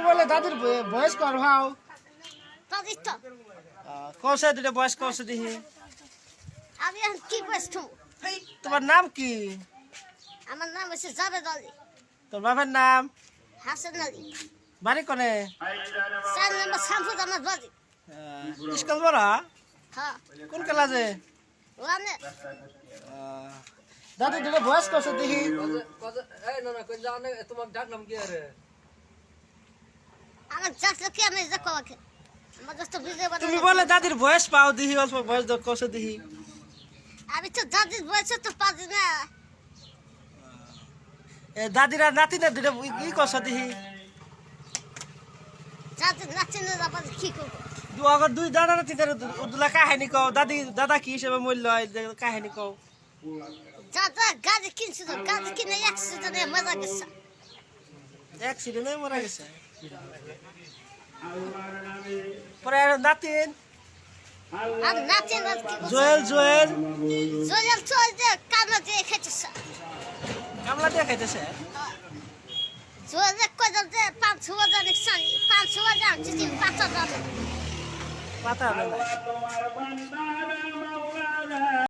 বলে দাদির বয়স কর হাও দাদির তো কৌশে দুটো বয়স কৌশে দিহি আমি এখন কি বসছু তোমার নাম কি আমার নাম হচ্ছে জাবেদ আলী তোর বাবার নাম হাসান আলী বাড়ি কোনে 4 নম্বর শামসুদ আমার বাড়ি স্কুল পড়া হ্যাঁ কোন ক্লাসে ওখানে দাদি দুটো বয়স কৌশে দিহি তোমার ডাকলাম কি আরে আমার যাচ্ছে কি আমি দেখো আমাকে আমার তো বুঝতে পারি তুমি বলে দাদির বয়স পাও দিহি অল্প বয়স কৌশে দিহি আমি তো দাদির বয়সে তো পারি না দাদিরা নাতিনা দুটো ই কৌশে দিহি দাদির নাচে না আবার কি করবো আগর দুই দাদা নাতিদের উদলা কাহিনী কও দাদা কি হিসেবে মূল্য হয় কাহিনী কও দাদা গাড়ি কিনছিল গাড়ি কিনে অ্যাক্সিডেন্টে মারা গেছে অ্যাক্সিডেন্টে মারা গেছে পরে নাতিন আর নাচে না কি জোয়েল জোয়েল জোয়াল চল যে কামলা দিয়ে খেতেছে কামলা দিয়ে খাইতেছে জোয়াল কই যে 500 নিকসানি 500 যদি 5000 পাতা